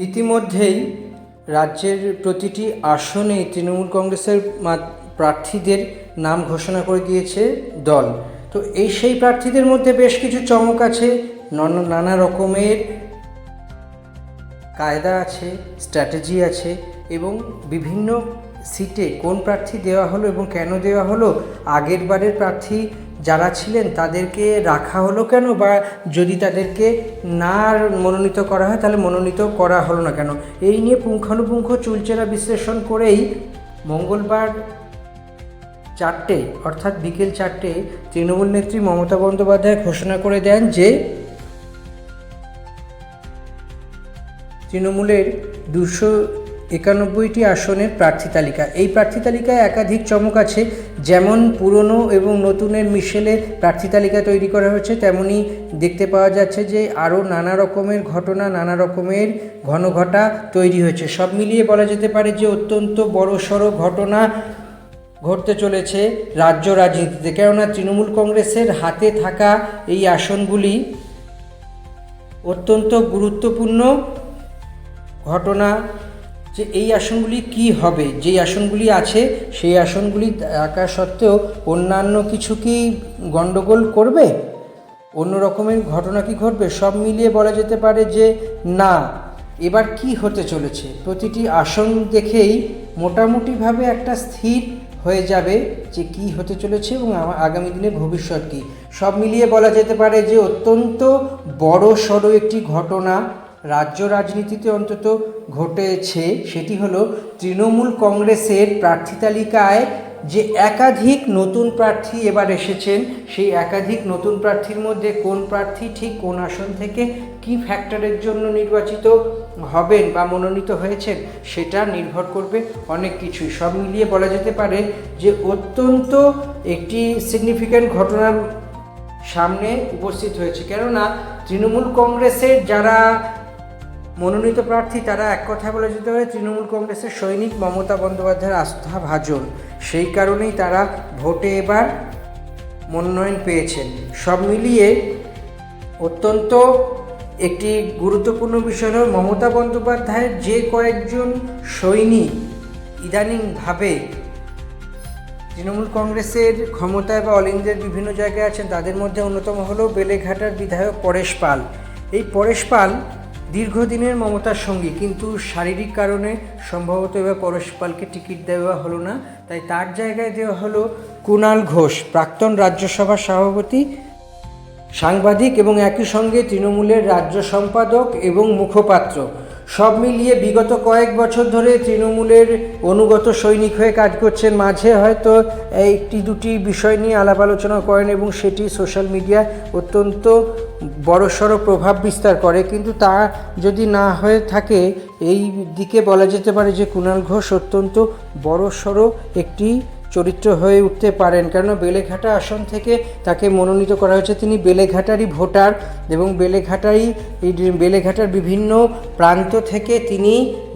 ইতিমধ্যেই রাজ্যের প্রতিটি আসনে তৃণমূল কংগ্রেসের প্রার্থীদের নাম ঘোষণা করে দিয়েছে দল। তো সেই প্রার্থীদের মধ্যে বেশ কিছু চমক আছে, নানা রকমের কায়দা আছে, স্ট্র্যাটেজি আছে এবং বিভিন্ন সিটে কোন প্রার্থী দেওয়া হলো এবং কেন দেওয়া হলো, আগের বারের প্রার্থী যারা ছিলেন তাদেরকে রাখা হলো কেন, বা যদি তাদেরকে না মনোনীত করা হয় তাহলে মনোনীত করা হলো না কেন, এই নিয়ে পুঙ্খানুপুঙ্খ চুলচেরা বিশ্লেষণ করেই মঙ্গলবার 4টে অর্থাৎ বিকেল 4টে তৃণমূল নেত্রী মমতা বন্দ্যোপাধ্যায় ঘোষণা করে দেন যে তৃণমূলের 291টি আসনের প্রার্থী তালিকা। এই প্রার্থী তালিকায় একাধিক চমক আছে, যেমন পুরনো এবং নতুনের মিশেলে প্রার্থী তালিকা তৈরি করা হয়েছে, তেমনি দেখতে পাওয়া যাচ্ছে যে আরও নানা রকমের ঘটনা, নানা রকমের ঘনঘটা তৈরি হয়েছে। সব মিলিয়ে বলা যেতে পারে যে অত্যন্ত বড়সড় ঘটনা ঘটতে চলেছে রাজ্য রাজনীতিতে, কেননা তৃণমূল কংগ্রেসের হাতে থাকা এই আসনগুলি অত্যন্ত গুরুত্বপূর্ণ ঘটনা। যে এই আসনগুলি কি হবে, যেই আসনগুলি আছে সেই আসনগুলি থাকা সত্ত্বেও অন্যান্য কিছু কি গণ্ডগোল করবে, অন্য রকমের ঘটনা কি ঘটবে, সব মিলিয়ে বলা যেতে পারে যে না, এবার কি হতে চলেছে প্রতিটি আসন দেখেই মোটামুটিভাবে একটা স্থির হয়ে যাবে যে কি হতে চলেছে এবং আগামী দিনে ভবিষ্যৎ কী। সব মিলিয়ে বলা যেতে পারে যে অত্যন্ত বড় সড়ো একটি ঘটনা রাজ্য রাজনীতিতে অন্তত ঘটেছে, সেটি হলো তৃণমূল কংগ্রেসের প্রার্থী তালিকায় যে একাধিক নতুন প্রার্থী এবার এসেছেন, সেই একাধিক নতুন প্রার্থীর মধ্যে কোন প্রার্থী ঠিক কোন আসন থেকে কি ফ্যাক্টরের জন্য নির্বাচিত হবেন বা মনোনীত হয়েছেন সেটা নির্ভর করবে অনেক কিছুই। সব মিলিয়ে বলা যেতে পারে যে অত্যন্ত একটি সিগনিফিক্যান্ট ঘটনার সামনে উপস্থিত হয়েছে, কেননা তৃণমূল কংগ্রেসের যারা মনোনীত প্রার্থী তারা এক কথা বলা যেতে পারে তৃণমূল কংগ্রেসের সৈনিক মমতা বন্দ্যোপাধ্যায়ের আস্থাভাজন, সেই কারণেই তারা ভোটে এবার মনোনয়ন পেয়েছেন। সব মিলিয়ে অত্যন্ত একটি গুরুত্বপূর্ণ বিষয় হল মমতা বন্দ্যোপাধ্যায়ের যে কয়েকজন সৈনিক ইদানিংভাবে তৃণমূল কংগ্রেসের ক্ষমতায় বা অল ইন্ডিয়ার বিভিন্ন জায়গায় আছেন, তাদের মধ্যে অন্যতম হল বেলেঘাটার বিধায়ক পরেশ পাল। এই পরেশ পাল দীর্ঘদিনের মমতার সঙ্গী, কিন্তু শারীরিক কারণে সম্ভবত এবার পরেশ পালকে টিকিট দেওয়া হলো না, তাই তার জায়গায় দেওয়া হলো কুণাল ঘোষ, প্রাক্তন রাজ্যসভার সভাপতি, সাংবাদিক এবং একই সঙ্গে তৃণমূলের রাজ্য সম্পাদক এবং মুখপাত্র। সব মিলিয়ে বিগত কয়েক বছর ধরে তৃণমূলের অনুগত সৈনিক হয়ে কাজ করছেন, মাঝে হয়তো একটি দুটি বিষয় নিয়ে আলাপ আলোচনা করেন এবং সেটি সোশ্যাল মিডিয়ায় অত্যন্ত বড়সড় প্রভাব বিস্তার করে, কিন্তু তা যদি না হয়ে থাকে এই দিকে বলা যেতে পারে যে কুণাল ঘোষ অত্যন্ত বড়সড় একটি চরিত্র হয়ে উঠতে পারেন, কারণ বেলেঘাটা আসন থেকে তাকে মনোনীত করা হয়েছে। তিনি বেলেঘাটারই ভোটার এবং বেলেঘাটার বিভিন্ন প্রান্ত থেকে তিনি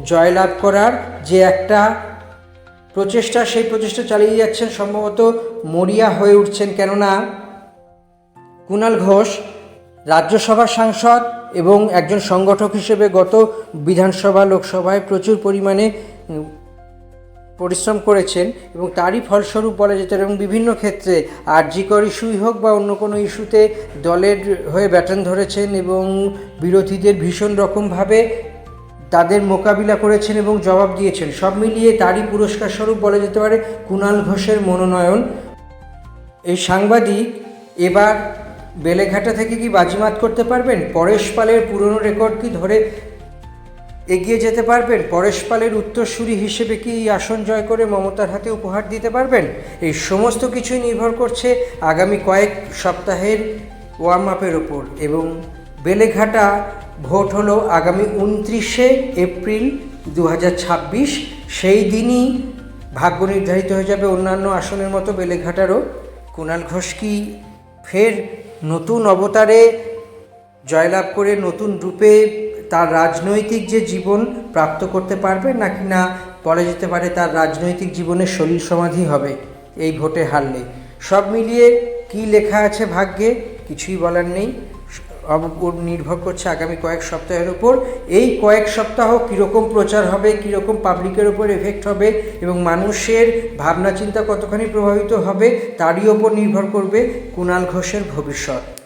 জয়লাভ করার যে একটা প্রচেষ্টা, সেই প্রচেষ্টা চালিয়ে যাচ্ছেন, সম্ভবত মরিয়া হয়ে উঠছেন, কেননা কুণাল ঘোষ রাজ্যসভার সাংসদ এবং একজন সংগঠক হিসেবে গত বিধানসভা লোকসভায় প্রচুর পরিমাণে পরিশ্রম করেছেন এবং তারই ফলস্বরূপ বলা যেত, এবং বিভিন্ন ক্ষেত্রে আরজিকর ইস্যুই হোক বা অন্য কোনো ইস্যুতে দলের হয়ে ব্যাটন ধরেছেন এবং বিরোধীদের ভীষণ রকমভাবে তাদের মোকাবিলা করেছেন এবং জবাব দিয়েছেন। সব মিলিয়ে তারই পুরস্কার স্বরূপ বলা যেতে পারে কুণাল ঘোষের মনোনয়ন। এই সাংবাদিক এবার বেলেঘাটা থেকে কি বাজিমাত করতে পারবেন? পরেশ পালের পুরনো রেকর্ড কি ধরে এগিয়ে যেতে পারবেন? পরেশ পালের উত্তরসূরি হিসেবে কি আসন জয় করে মমতার হাতে উপহার দিতে পারবেন? এই সমস্ত কিছুই নির্ভর করছে আগামী কয়েক সপ্তাহের ওয়ার্ম আপের ওপর। এবং বেলেঘাটা ভোট হলো আগামী 29শে এপ্রিল 2026, সেই দিনই ভাগ্য নির্ধারিত হয়ে যাবে অন্যান্য আসনের মতো বেলেঘাটারও। কুণাল ঘোষ কি ফের নতুন অবতারে জয়লাভ করে নতুন রূপে তার রাজনৈতিক যে জীবন প্রাপ্ত করতে পারবে, নাকি না বলা যেতে পারে তার রাজনৈতিক জীবনের সলিল সমাধি হবে এই ভোটে হারলে? সব মিলিয়ে কি লেখা আছে ভাগ্যে কিছুই বলার নেই। ওর নির্ভর করছে আগামী কয়েক সপ্তাহের উপর। এই কয়েক সপ্তাহ কীরকম প্রচার হবে, কীরকম পাবলিকের ওপর এফেক্ট হবে এবং মানুষের ভাবনা চিন্তা কতখানি প্রভাবিত হবে তারই ওপর নির্ভর করবে কুণাল ঘোষের ভবিষ্যৎ।